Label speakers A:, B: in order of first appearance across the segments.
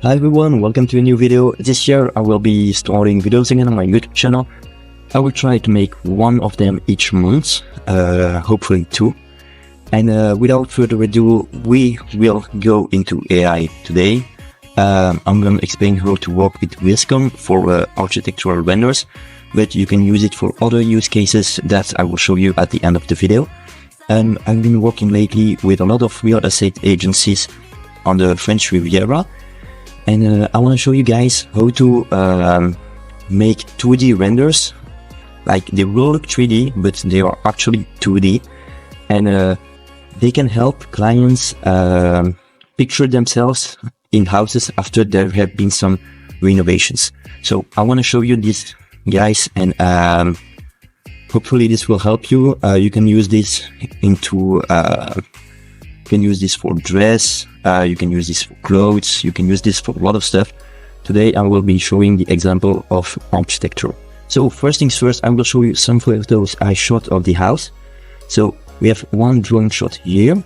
A: Hi everyone, welcome to a new video. This year I will be starting videos again on my YouTube channel. I will try to make one of them each month, hopefully two. And without further ado, we will go into AI today. I'm going to explain how to work with VIZCOM for architectural renders, but you can use it for other use cases that I will show you at the end of the video. I've been working lately with a lot of real estate agencies on the French Riviera. And I want to show you guys how to make 2D renders. Like they will look 3D, but they are actually 2D. And they can help clients picture themselves in houses after there have been some renovations. So I want to show you this, guys, and hopefully this will help you. You can use this into you can use this for dress, you can use this for clothes, you can use this for a lot of stuff. Today I will be showing the example of architecture. So first things first, I will show you some photos I shot of the house. So we have one drone shot here.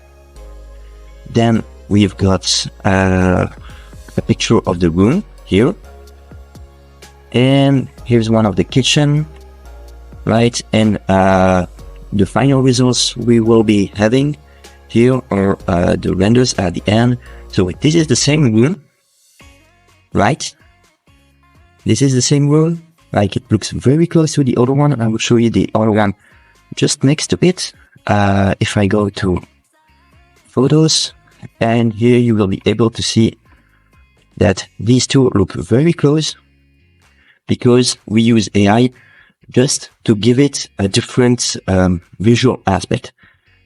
A: Then we've got a picture of the room here. And here's one of the kitchen, right? And the final results we will be having here are the renders at the end. So this is the same room, right? This is the same room, like it looks very close to the other one. And I will show you the other one just next to it. If I go to photos, and here you will be able to see that these two look very close because we use AI just to give it a different visual aspect.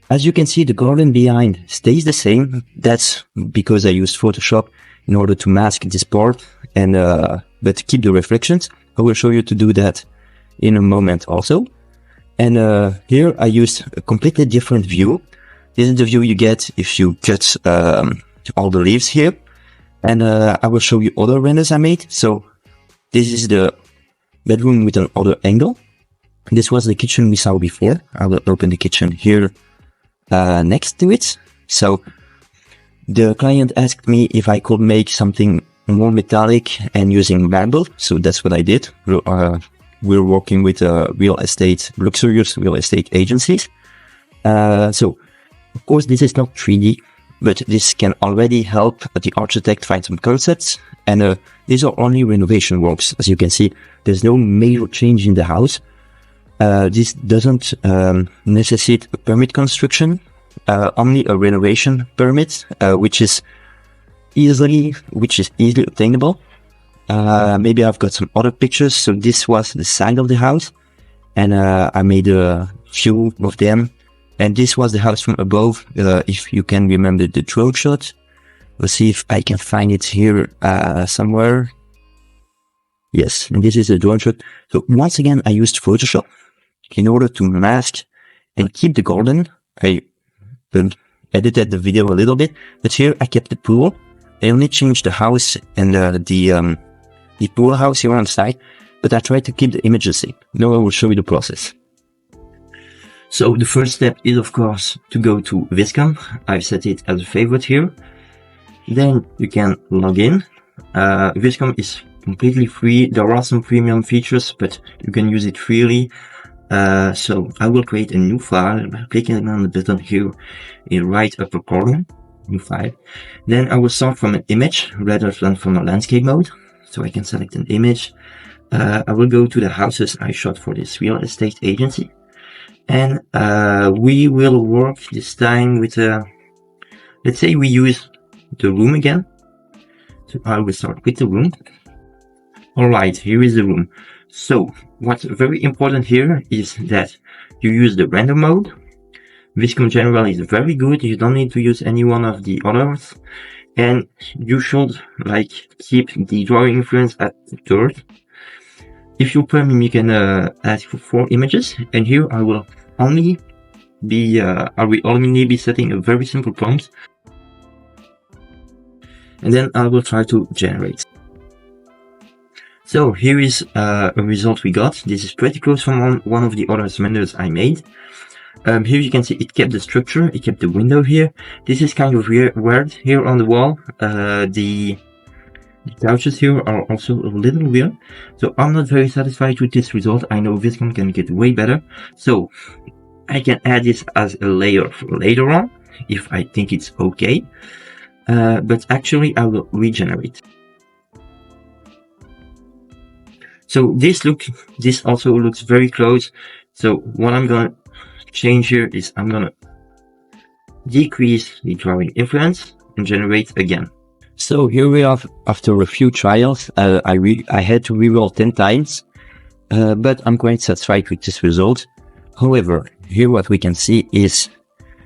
A: As you can see, the garden behind stays the same. That's because I used Photoshop in order to mask this part and but keep the reflections. I will show you to do that in a moment also. And here I used a completely different view. This is the view you get if you cut all the leaves here. And I will show you other renders I made. So this is the bedroom with another angle. This was the kitchen we saw before. I will open the kitchen here next to it. So the client asked me if I could make something more metallic and using marble. So that's what I did. We're working with luxurious real estate agencies. So of course this is not 3D, but this can already help the architect find some concepts. And these are only renovation works. As you can see, there's no major change in the house. This doesn't necessitate a permit construction, only a renovation permit, which is easily obtainable. Maybe I've got some other pictures. So this was the side of the house, and I made a few of them. And this was the house from above. If you can remember the drone shot, let's see if I can find it here somewhere. Yes, and this is a drone shot. So once again, I used Photoshop in order to mask and keep the garden. I edited the video a little bit, but here I kept the pool. I only changed the house and the pool house here on the side, but I tried to keep the image the same. Now I will show you the process. So the first step is, of course, to go to VIZCOM. I've set it as a favorite here. Then you can log in. VIZCOM is completely free. There are some premium features, but you can use it freely. So I will create a new file by clicking on the button here in right upper corner, new file. Then I will start from an image rather than from a landscape mode. So I can select an image. I will go to the houses I shot for this real estate agency. And we will work this time with let's say we use the room again. So I will start with the room. Alright, here is the room. So what's very important here is that you use the render mode. VIZCOM General is very good. You don't need to use any one of the others. And you should keep the drawing influence at the third. If you premium, you can ask for 4 images. And here I will only be setting a very simple prompt. And then I will try to generate. So here is a result we got. This is pretty close from one of the other renders I made. Here you can see it kept the structure, it kept the window here. This is kind of weird here on the wall. The The couches here are also a little weird, so I'm not very satisfied with this result. I know VIZCOM can get way better, so I can add this as a layer for later on if I think it's okay, but actually I will regenerate. So this also looks very close. So what I'm gonna change here is I'm gonna decrease the drawing influence and generate again. So here we are after a few trials. I had to reroll 10 times, but I'm quite satisfied with this result. However, here what we can see is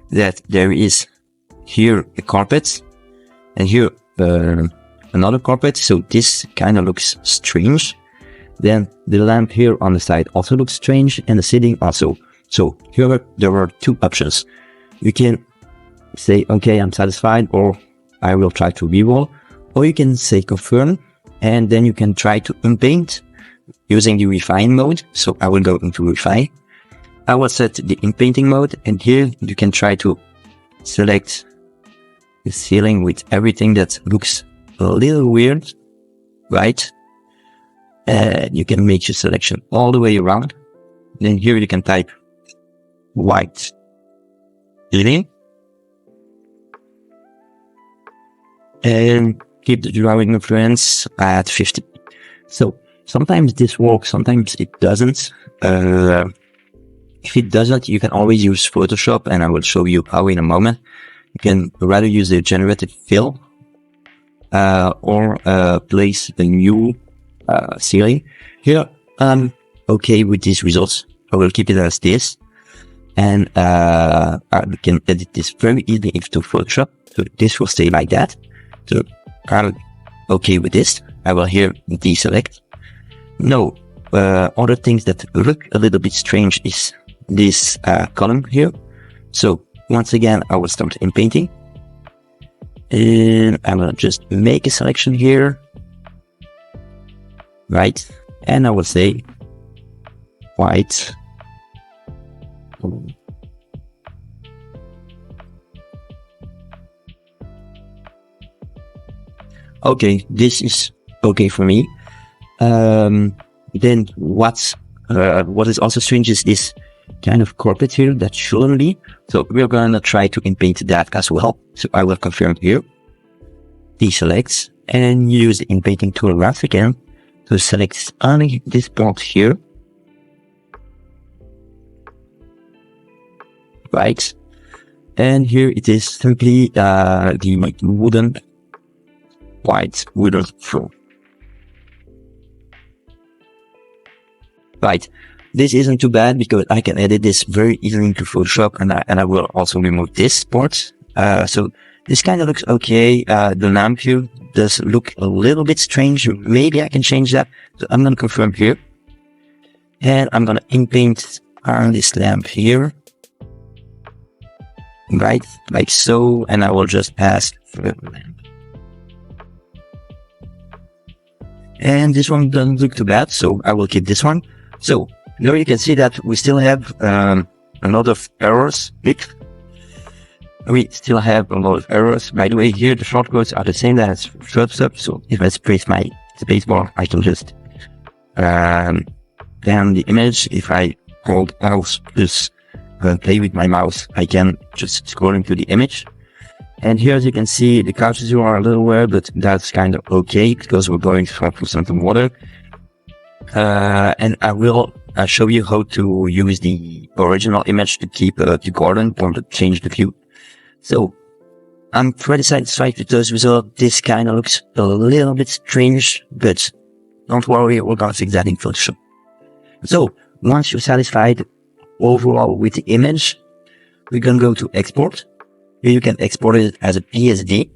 A: that there is here a carpet and here another carpet. So this kind of looks strange. Then the lamp here on the side also looks strange, and the ceiling also. So here there are two options. You can say, okay, I'm satisfied, or I will try to reroll, or you can say confirm, and then you can try to unpaint using the refine mode. So I will go into refine. I will set the inpainting mode, and here you can try to select the ceiling with everything that looks a little weird, right? You can make your selection all the way around. Then here you can type white ceiling and keep the drawing influence at 50. So sometimes this works, sometimes it doesn't. If it doesn't, you can always use Photoshop, and I will show you how in a moment. You can rather use the generated fill or place the new ceiling. Here I'm okay with these results. I will keep it as this, and I can edit this very easily into Photoshop. So this will stay like that. So I'm okay with this. I will here deselect. No, other things that look a little bit strange is this column here. So once again, I will start in painting, and I will just make a selection here, right? And I will say white. Okay, this is okay for me. Then what is also strange is this kind of carpet here that shouldn't be. So we're gonna try to inpaint that as well. So I will confirm here, deselect, and use the inpainting tool once again to select only this part here, right? And here it is simply the wooden white wooden floor. Right, this isn't too bad because I can edit this very easily into Photoshop, and I will also remove this part. So this kind of looks okay. The lamp here does look a little bit strange. Maybe I can change that. So I'm gonna confirm here, and I'm gonna inpaint on this lamp here, right, like so, and I will just pass through the lamp. And this one doesn't look too bad, so I will keep this one. So now you can see that we still have a lot of errors. We still have a lot of errors. By the way, here the shortcuts are the same as Photoshop. So if I press my spacebar, I can just pan the image. If I hold mouse plus play with my mouse, I can just scroll into the image. And here, as you can see, the couches are a little weird, but that's kind of okay because we're going for some water. And I will show you how to use the original image to keep the garden or to change the view. So I'm pretty satisfied with those results. This kind of looks a little bit strange, but don't worry, we're going to fix that in Photoshop. So once you're satisfied overall with the image, we can go to export. Here you can export it as a PSD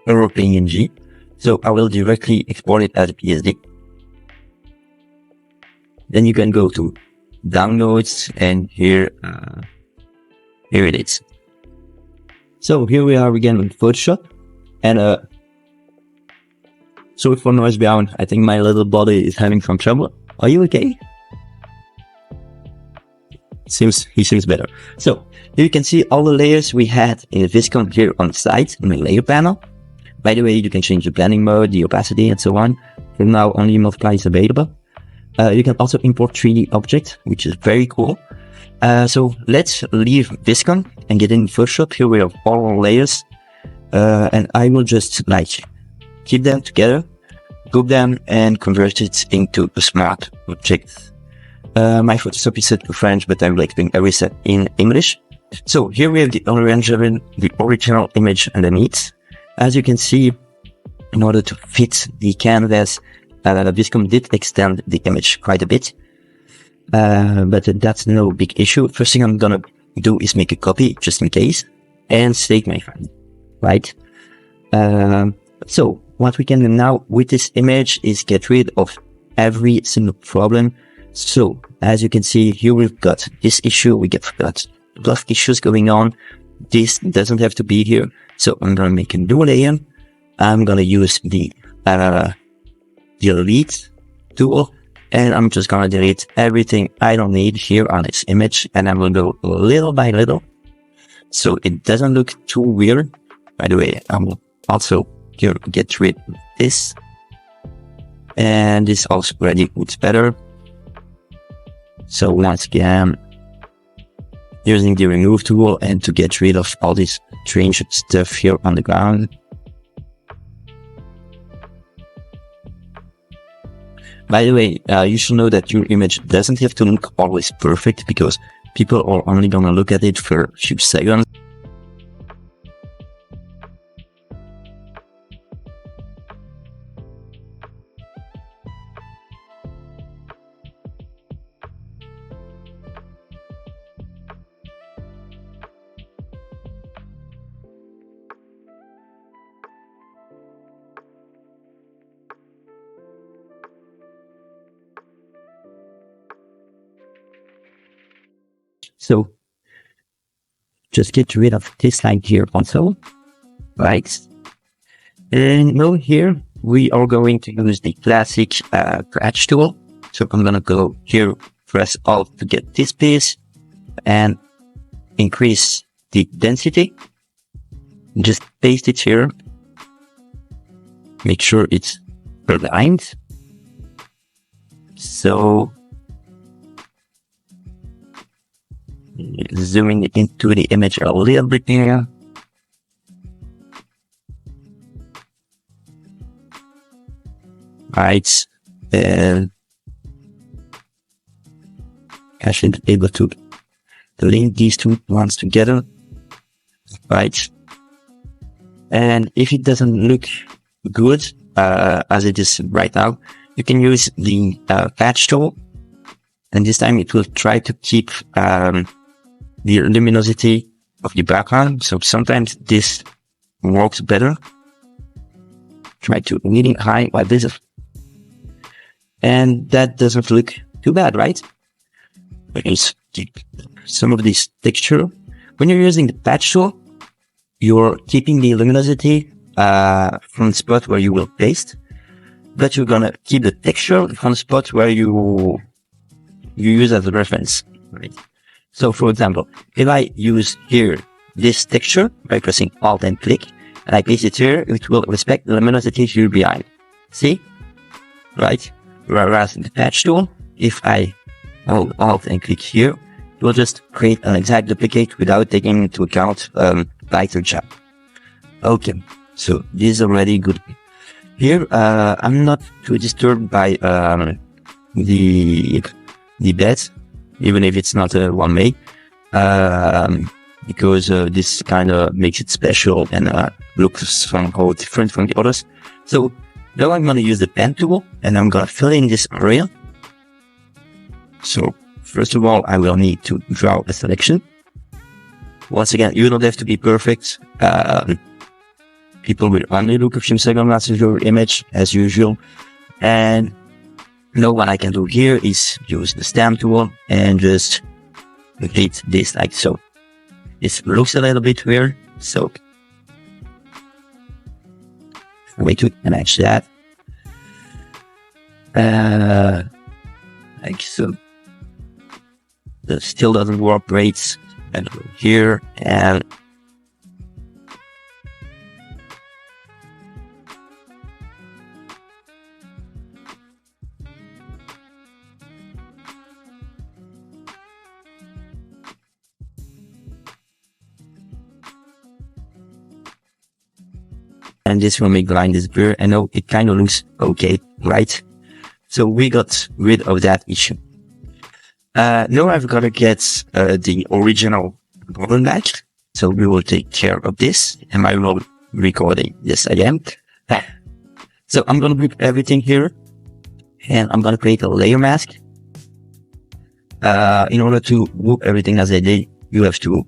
A: or a PNG. So I will directly export it as a PSD. Then you can go to downloads, and here it is. So here we are again with Photoshop, and sorry for noise behind. I think my little body is having some trouble. Are you okay? He seems better. So here you can see all the layers we had in VIZCOM here on the side in the layer panel. By the way, you can change the blending mode, the opacity, and so on. For now, only multiply is available. You can also import 3D objects, which is very cool. So let's leave VIZCOM and get in Photoshop. Here we have all our layers. And I will just like keep them together, group them, and convert it into a smart object. My Photoshop is set to French, but I will explain every step in English. So here we have the original image underneath. As you can see, in order to fit the canvas, VIZCOM did extend the image quite a bit. But that's no big issue. First thing I'm gonna do is make a copy, just in case, and save my file, right? So what we can do now with this image is get rid of every single problem. So as you can see here, we've got this issue, we got a lot of issues going on. This doesn't have to be here. So I'm gonna make a new layer. I'm gonna use the delete tool, and I'm just gonna delete everything I don't need here on this image, and I will go little by little so it doesn't look too weird. By the way, I will also get rid of this, and this also already looks better. So once again, using the remove tool and to get rid of all this strange stuff here on the ground. By the way, you should know that your image doesn't have to look always perfect, because people are only gonna look at it for a few seconds. So just get rid of this line here also, right? And now here we are going to use the classic scratch tool. So I'm gonna go here, press Alt to get this piece, and increase the density. Just paste it here. Make sure it's aligned. So zooming into the image a little bit here. Right, and I should be able to link these two ones together, right? And if it doesn't look good as it is right now, you can use the patch tool, and this time it will try to keep the luminosity of the background. So sometimes this works better. Try to really high like this, and that doesn't look too bad, right? Because some of this texture, when you're using the patch tool, you're keeping the luminosity from the spot where you will paste, but you're gonna keep the texture from the spot where you use as a reference, right? So for example, if I use here this texture by pressing Alt and click, and I paste it here, it will respect the luminosity here behind. See? Right? Whereas in the patch tool, if I hold Alt and click here, it will just create an exact duplicate without taking into account light or shadow. Okay, so this is already good. Here, I'm not too disturbed by the bed, even if it's not a one-way, because this kind of makes it special and looks somehow different from the others. So now I'm going to use the pen tool, and I'm going to fill in this area. So first of all, I will need to draw a selection. Once again, you don't have to be perfect. People will only look a few seconds at your image as usual. And now what I can do here is use the stamp tool and just repeat this like so. This looks a little bit weird, so way to match that. Like so. That still doesn't work great. And go here and and this will make the line disappear. And now it kind of looks okay, right? So we got rid of that issue. Now I've got to get the original button back. So we will take care of this. Am I recording? Yes, I am. So I'm going to group everything here, and I'm going to create a layer mask. In order to group everything as I did, you have to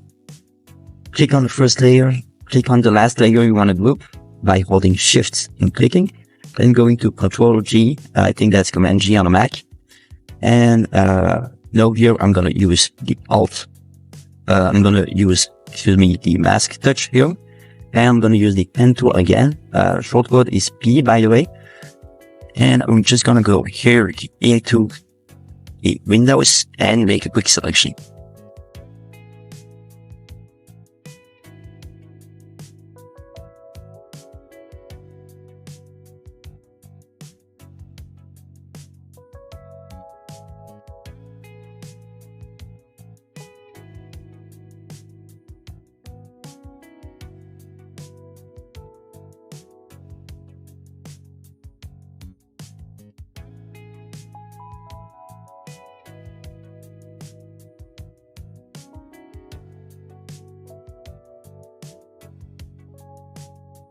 A: click on the first layer, click on the last layer you want to group by holding Shift and clicking, then going to Control G. I think that's Command G on a Mac. And now here I'm going to use the Alt. I'm going to use, the mask touch here. And I'm going to use the pen tool again. Shortcut is P, by the way. And I'm just going to go here into the Windows and make a quick selection.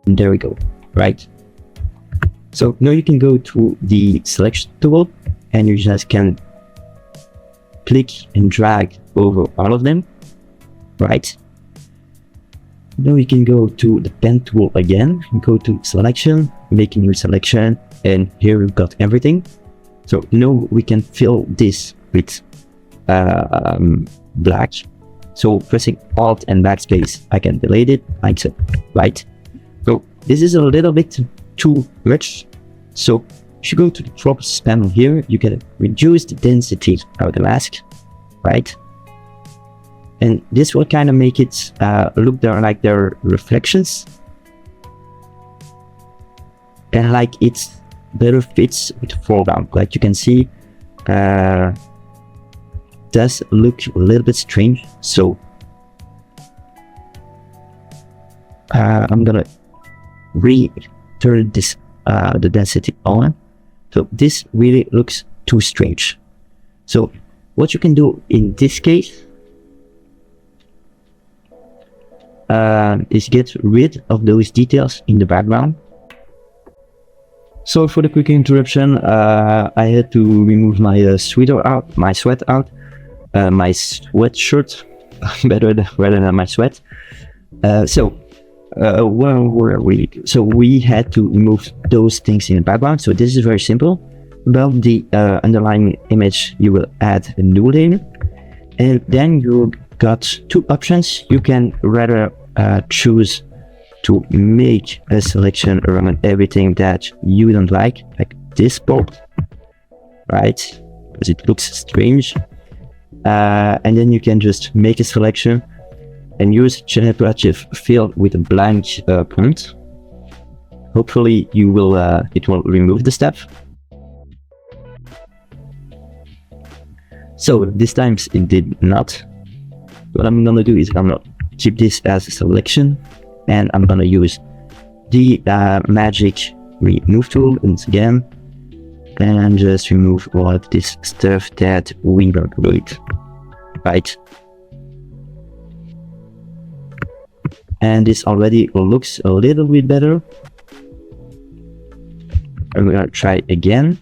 A: There we go, right? So now you can go to the selection tool and you just can click and drag over all of them, right? Now you can go to the pen tool again, go to selection, making your selection, and here we've got everything. So now we can fill this with black. So pressing Alt and backspace, I can delete it like so, right? So this is a little bit too rich. So if you go to the properties panel here, you can reduce the density of the mask, right? And this will kind of make it look like there are reflections. And like it better fits with the foreground. Like you can see, does look a little bit strange. So I'm gonna return this the density on. So this really looks too strange. So what you can do in this case is get rid of those details in the background. So for the quick interruption, I had to remove my sweater out, my sweatshirt, rather than my sweat. Where were we? So we had to remove those things in the background. So this is very simple. Above the underlying image, you will add a new layer, and then you got two options. You can rather choose to make a selection around everything that you don't like this part, right? Because it looks strange. And then you can just make a selection and use generative fill with a blank prompt. Hopefully you will it will remove the step. So this time it did not. What I'm gonna do is I'm gonna keep this as a selection, and I'm gonna use the magic remove tool once again, and just remove all of this stuff that we don't need, right? And this already looks a little bit better. I'm gonna try again,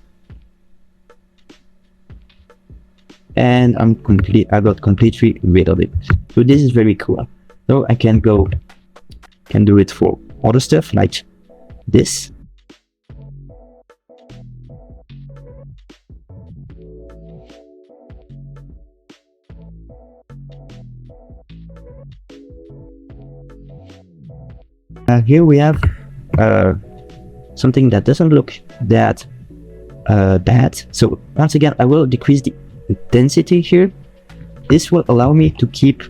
A: and I got completely rid of it. So this is very cool. So I can do it for other stuff like this. Here we have something that doesn't look that bad. So once again, I will decrease the density here. This will allow me to keep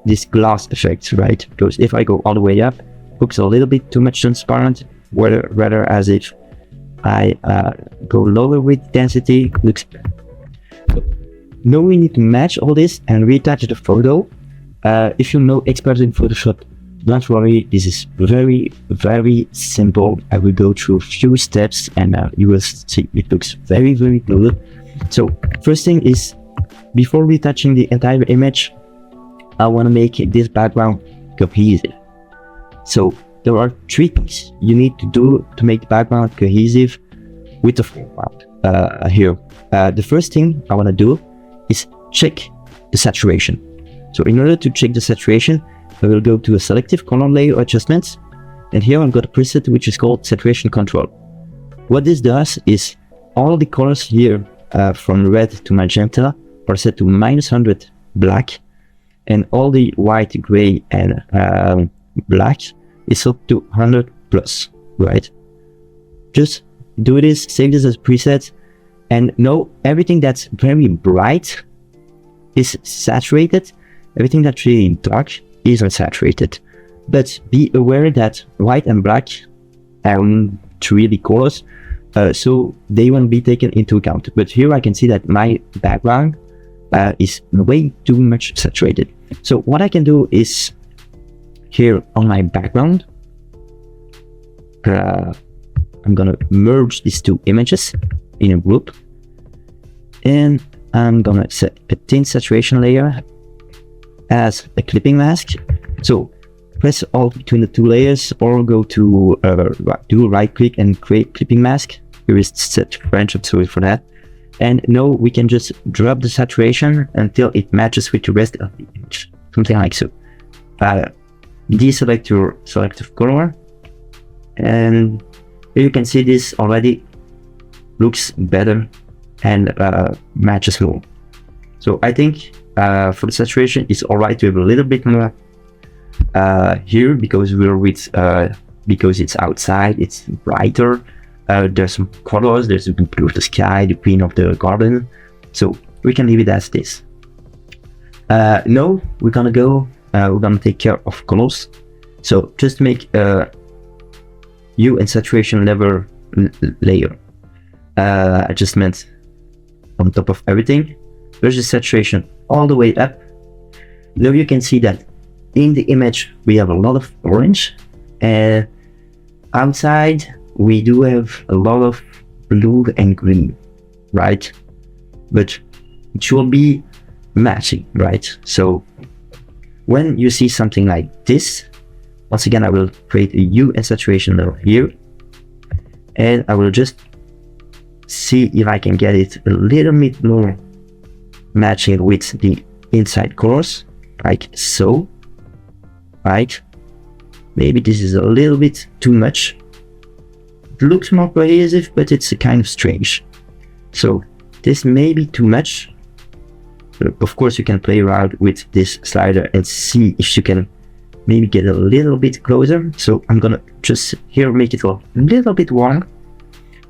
A: this gloss effect, right? Because if I go all the way up, it looks a little bit too much transparent, rather as if I go lower with density, looks better. So now we need to match all this and retouch the photo. If you know expert in Photoshop, don't worry, this is very, very simple. I will go through a few steps and you will see it looks very, very good. So first thing is, before retouching the entire image, I want to make this background cohesive. So there are 3 things you need to do to make the background cohesive with the foreground here. The first thing I want to do is check the saturation. So in order to check the saturation, I will go to a selective color layer adjustments, and here I've got a preset which is called saturation control. What this does is all the colors here from red to magenta are set to -100 black, and all the white, gray, and black is up to 100 plus, right? Just do this, save this as preset, and know everything that's very bright is saturated, everything that's really dark is unsaturated. But be aware that white and black are 3D colors, so they won't be taken into account. But here I can see that my background is way too much saturated. So what I can do is, here on my background, I'm gonna merge these 2 images in a group, and I'm gonna set a tint saturation layer as a clipping mask. So press Alt between the 2 layers, or go to do right click and create clipping mask. Here is set French, I'm sorry for that. And now we can just drop the saturation until it matches with the rest of the image, something like so. Deselect your selective color, and here you can see this already looks better and matches well. So I think for the saturation it's alright to have a little bit more here, because we're with because it's outside, it's brighter. There's some colors, there's the blue of the sky, the green of the garden, so we can leave it as this. Now we're gonna take care of colors. So just make a hue and saturation layer adjustment on top of everything. There's the saturation all the way up. Now you can see that in the image we have a lot of orange, and outside we do have a lot of blue and green, right? But it should be matching, right? So when you see something like this, once again I will create a hue and saturation layer here, and I will just see if I can get it a little bit more matching with the inside colors, like so, right? Maybe this is a little bit too much. It looks more cohesive, but it's a kind of strange. So this may be too much. Of course you can play around with this slider and see if you can maybe get a little bit closer. So I'm gonna just here make it a little bit warm,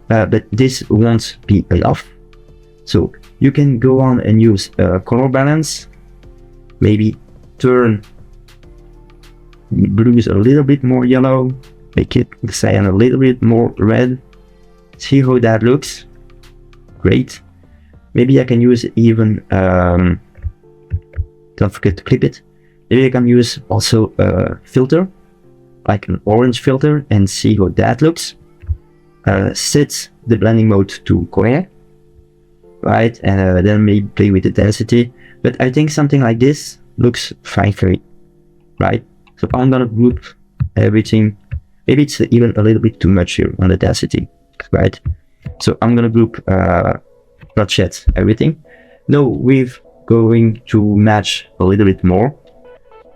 A: but this won't be enough. So you can go on and use color balance, maybe turn blues a little bit more yellow, make it cyan a little bit more red. See how that looks. Great. Maybe I can use even don't forget to clip it. Maybe I can use also a filter, like an orange filter, and see how that looks. Set the blending mode to Korea, right? And then maybe play with the density. But I think something like this looks fine for me, right? So I'm gonna group everything. Maybe it's even a little bit too much here on the density, right? So I'm gonna group not yet everything. Now we're going to match a little bit more.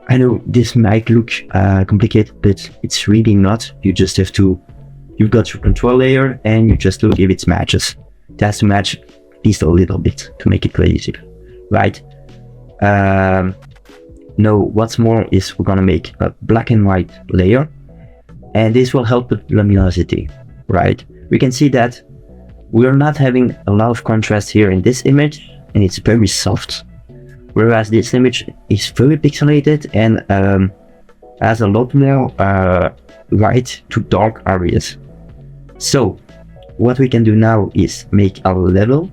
A: I know this might look complicated, but it's really not. You just have to, you've got your control layer and you just look if it matches. It has to match at least a little bit to make it cohesive, right? Now what's more is we're gonna make a black and white layer, and this will help with luminosity, right? We can see that we're not having a lot of contrast here in this image, and it's very soft, whereas this image is very pixelated and has a lot more light to dark areas. So what we can do now is make our level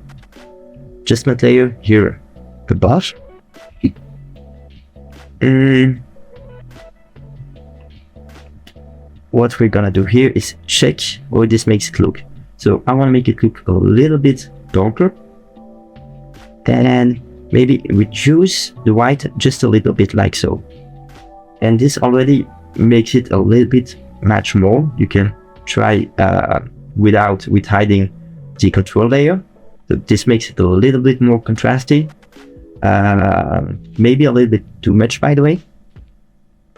A: adjustment layer here above, and what we're gonna do here is check how this makes it look. So I want to make it look a little bit darker, and maybe reduce the white just a little bit, like so. And this already makes it a little bit much more. You can try with hiding the control layer. So this makes it a little bit more contrasty, maybe a little bit too much, by the way.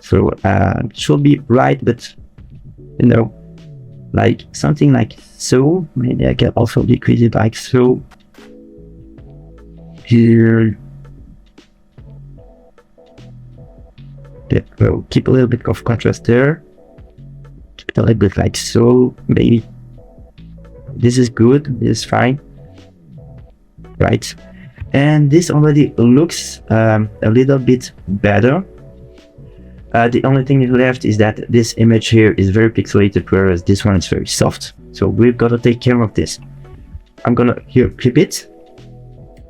A: So it should be right, but you know, like something like so. Maybe I can also decrease it like so. Here, yeah, we'll keep a little bit of contrast there. Keep it a little bit like so. Maybe this is good. This is fine, right? And this already looks a little bit better. The only thing left is that this image here is very pixelated, whereas this one is very soft. So we've got to take care of this. I'm gonna here clip it,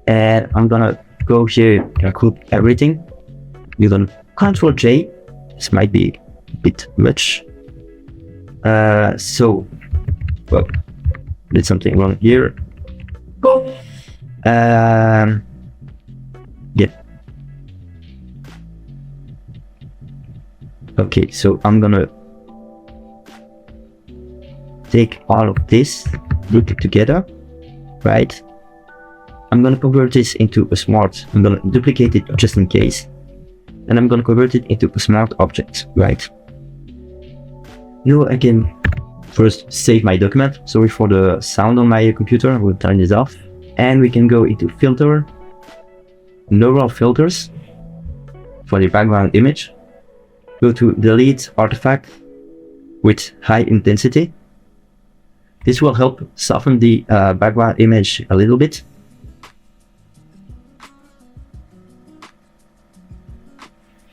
A: and I'm gonna go here and clip everything. We're gonna Control J. This might be a bit much. So, well, did something wrong here. Yeah. Okay, so I'm gonna take all of this, group it together, right? I'm gonna convert this into a smart, I'm gonna duplicate it just in case, and I'm gonna convert it into a smart object, right? I can first save my document. Sorry for the sound on my computer, I will turn this off. And we can go into filter, neural filters for the background image. Go to delete artifact with high intensity. This will help soften the background image a little bit.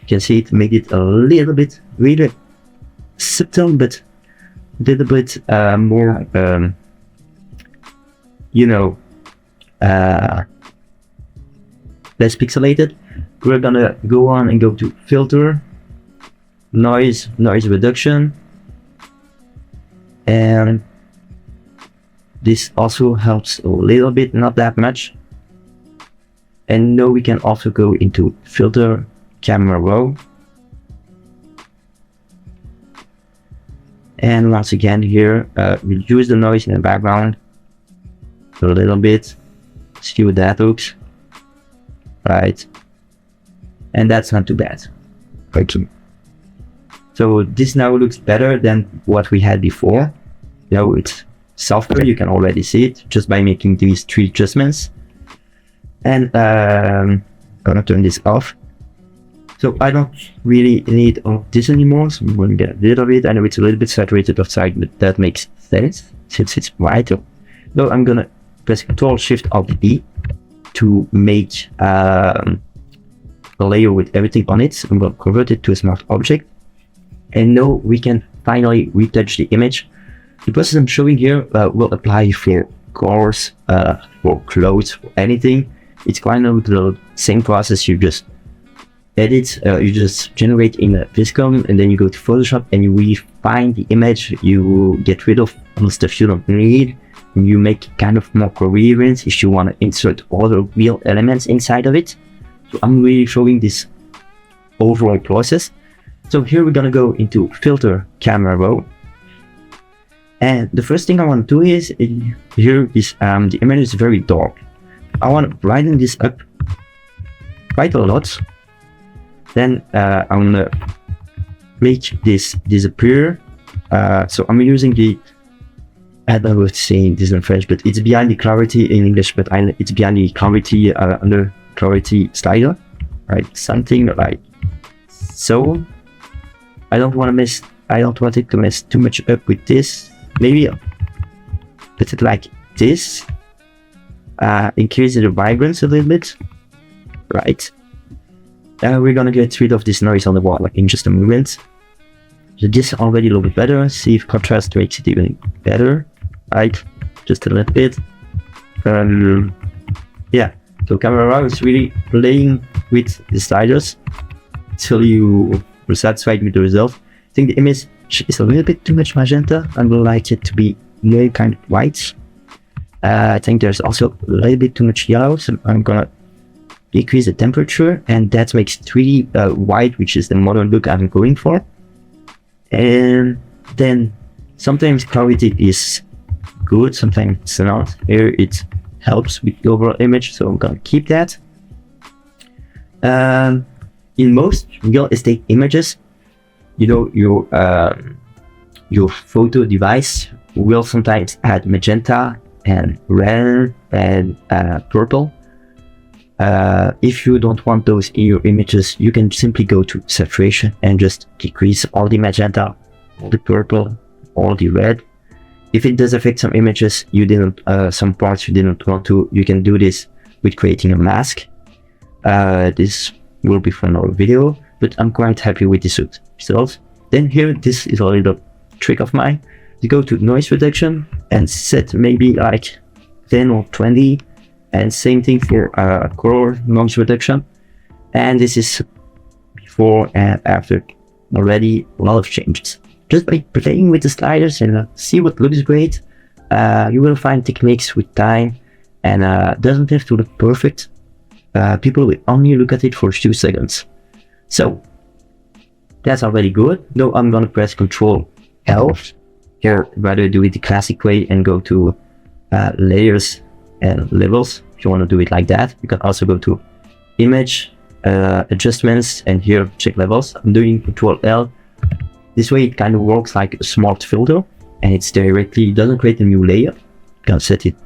A: You can see it make it a little bit really subtle, but a little bit more, you know, less pixelated. We're gonna go on and go to filter, noise reduction, and this also helps a little bit, not that much. And now we can also go into filter, camera raw, and once again here reduce the noise in the background a little bit. See what that looks, right? And that's not too bad. Okay. So this now looks better than what we had before. Now it's softer, you can already see it just by making these 3 adjustments. And I'm gonna turn this off. So I don't really need all this anymore, so I'm gonna get rid of it. I know it's a little bit saturated outside, but that makes sense since it's white. So I'm gonna press Ctrl Shift Alt B to make a layer with everything on it. So I'm gonna convert it to a smart object. And now we can finally retouch the image. The process I'm showing here will apply for cars, for clothes, for anything. It's kind of the same process. You just edit, you just generate in VIZCOM, and then you go to Photoshop and you refine the image. You get rid of all the stuff you don't need. And you make kind of more coherence if you want to insert other real elements inside of it. So I'm really showing this overall process. So here we're gonna go into filter, camera raw, and the first thing I want to do is here is the image is very dark. I want to brighten this up quite a lot. Then I'm gonna make this disappear. So I'm using the, I don't know what to say this in French, but it's behind the clarity in English, but it's behind the clarity under clarity slider, right? Something like so. I don't want it to mess too much up with this. Maybe put it like this. Increase the vibrance a little bit, right? We're gonna get rid of this noise on the wall in just a moment. So this already a little bit better. See if contrast makes it even better, right? Just a little bit. Yeah. So camera raw is really playing with the sliders until you are satisfied with the result. I think the is a little bit too much magenta. I would like it to be very kind of white. I think there's also a little bit too much yellow, so I'm gonna decrease the temperature, and that makes it really white, which is the modern look I'm going for. And then sometimes clarity is good, sometimes it's not. Here it helps with the overall image, so I'm gonna keep that. In most real estate images, you know, your photo device will sometimes add magenta and red and purple. If you don't want those in your images, you can simply go to saturation and just decrease all the magenta, all the purple, all the red. If it does affect some images you didn't, some parts you didn't want to, you can do this with creating a mask. This will be for another video, but I'm quite happy with this result. Then here, this is a little trick of mine. You go to noise reduction and set maybe like 10 or 20, and same thing for color noise reduction. And this is before and after, already a lot of changes. Just by playing with the sliders and see what looks great, you will find techniques with time, and doesn't have to look perfect. People will only look at it for a few seconds. So that's already good. Now I'm gonna press Ctrl L. Here, rather do it the classic way and go to layers and levels. If you want to do it like that, you can also go to image, adjustments, and here check levels. I'm doing Ctrl L. This way it kind of works like a smart filter, and it's directly, doesn't create a new layer. You can set it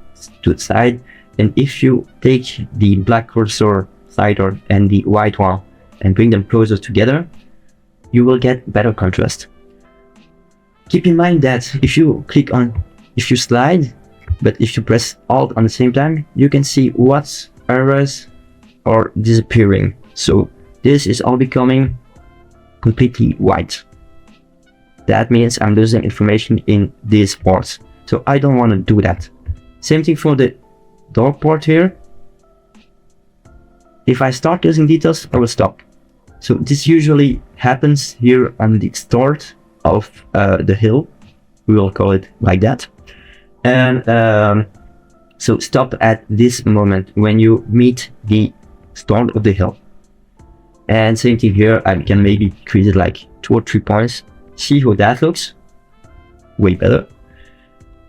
A: to the side. And if you take the black cursor slider and the white one and bring them closer together, you will get better contrast. Keep in mind that if you slide, but if you press Alt on the same time, you can see what areas are disappearing. So this is all becoming completely white. That means I'm losing information in these parts. So I don't want to do that. Same thing for the dark part here. If I start losing details, I will stop. So this usually happens here on the start of the hill. We will call it like that. And so stop at this moment when you meet the start of the hill. And same thing here, I can maybe increase it like 2 or 3 points. See how that looks? Way better.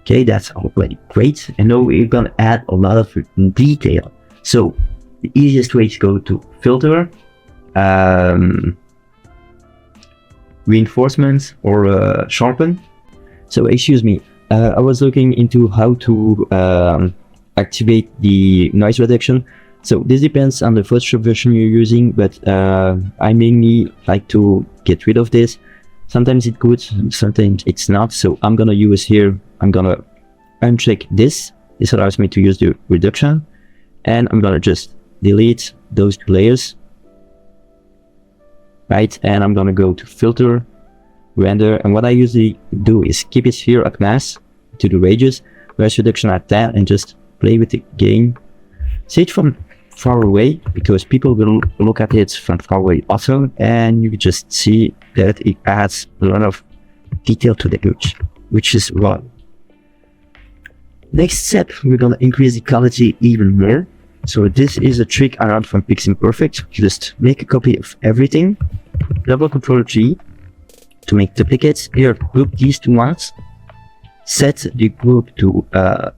A: Okay, that's already great. And now we're gonna add a lot of detail. So the easiest way is go to filter, reinforcement, or sharpen. So excuse me, I was looking into how to activate the noise reduction. So this depends on the Photoshop version you're using, but I mainly like to get rid of this. Sometimes it's good, sometimes it's not. So I'm gonna use here, I'm gonna uncheck this. This allows me to use the reduction, and I'm gonna just delete those 2 layers, right? And I'm gonna go to filter, render, and what I usually do is keep it here at mass to the radius, noise reduction at 10, and just play with the gain. See it from far away, because people will look at it from far away also, and you just see that it adds a lot of detail to the image, which is wrong. Next step, we're gonna increase the quality even more. So this is a trick I learned from Piximperfect. Just make a copy of everything, double Ctrl G to make duplicates. Here, group these 2 ones, set the group to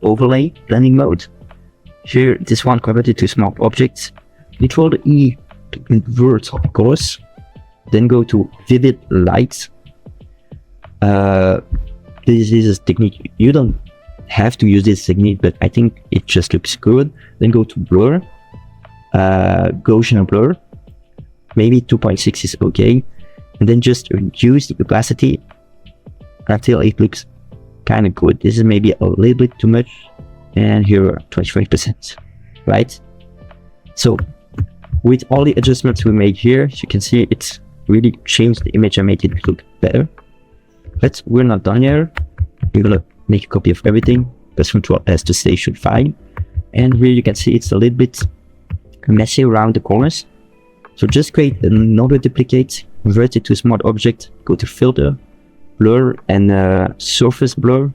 A: overlay blending mode. Here, this one converted to small objects. Ctrl E to invert colors. Then go to vivid light. This is a technique. You don't have to use this technique, but I think it just looks good. Then go to blur, Gaussian blur. Maybe 2.6 is okay. And then just reduce the opacity until it looks kind of good. This is maybe a little bit too much. And here 25%, right? So with all the adjustments we made here, as you can see, it's really changed the image and made it look better. But we're not done here. We're gonna make a copy of everything. Press Ctrl S to stay should fine. And here you can see it's a little bit messy around the corners. So just create another duplicate, convert it to a smart object, go to filter, blur and surface blur.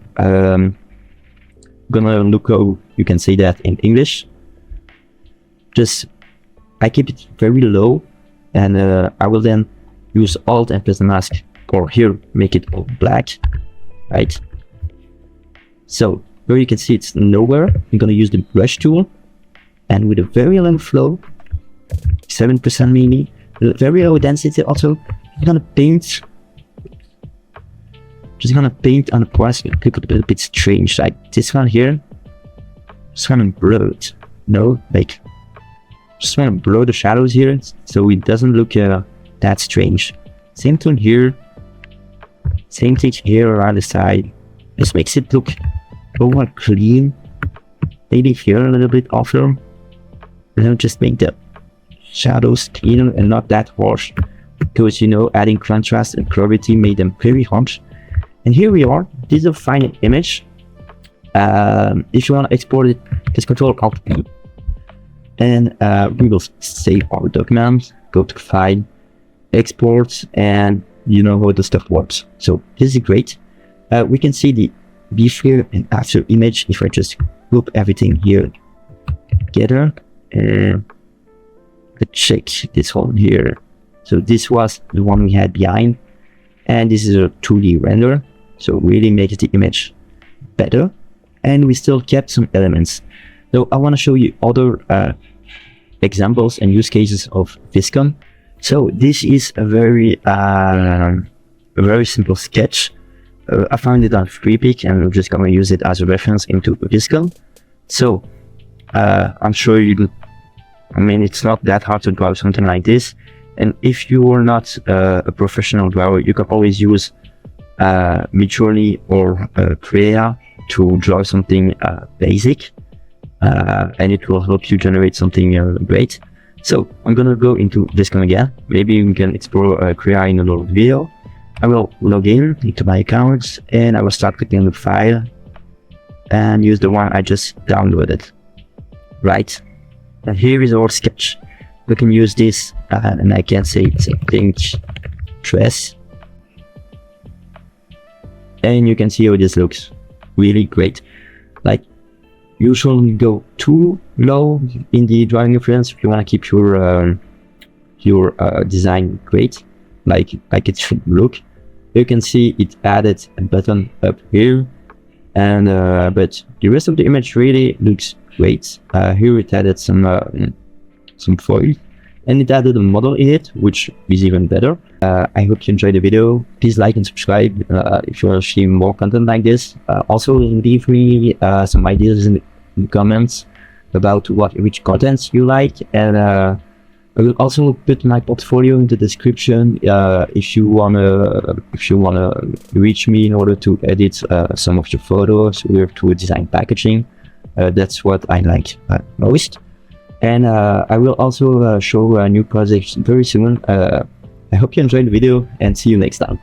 A: Gonna look how you can say that in English. Just I keep it very low, and I will then use Alt and plus the mask, or here make it all black, right? So where you can see it's nowhere, I'm gonna use the brush tool, and with a very low flow, 7% maybe, very low density also, I'm gonna paint. Just gonna paint on the parts that look a little bit strange, like this one here. Just kind of blurred, no, like just want to blur the shadows here so it doesn't look that strange. Same thing here, same thing here around the side. This makes it look more clean. Maybe here a little bit offer, and then just make the shadows cleaner and not that harsh, because you know, adding contrast and clarity made them very harsh. And here we are. This is a final image. If you want to export it, just Control Alt P, and we will save our document. Go to File, Export, and you know how the stuff works. So this is great. We can see the before and after image if I just group everything here together. Let's check this one here. So this was the one we had behind, and this is a 2D render, so really makes the image better, and we still kept some elements. So I want to show you other examples and use cases of VIZCOM. So this is a very simple sketch. I found it on Freepik, and I'm just gonna use it as a reference into VIZCOM. So I'm sure it's not that hard to draw something like this. And if you are not a professional drawer, you can always use Midjourney or Crea to draw something basic, and it will help you generate something great. So I'm gonna go into VIZCOM again. Maybe we can explore Crea in another video. I will log in into my account, and I will start clicking on the file and use the one I just downloaded. Right, and here is our sketch. We can use this, and I can say it's a pink dress, and you can see how this looks. Really great. Like, you shouldn't go too low in the drawing reference if you want to keep your design great, like it should look. You can see it added a button up here, and but the rest of the image really looks great. Here it added some foil, and it added a model in it, which is even better. I hope you enjoyed the video. Please like and subscribe if you want to see more content like this. Also leave me some ideas in the comments about which contents you like, and I will also put my portfolio in the description if you wanna reach me in order to edit some of your photos or to design packaging. That's what I like most. And I will also show a new project very soon. I hope you enjoyed the video, and see you next time.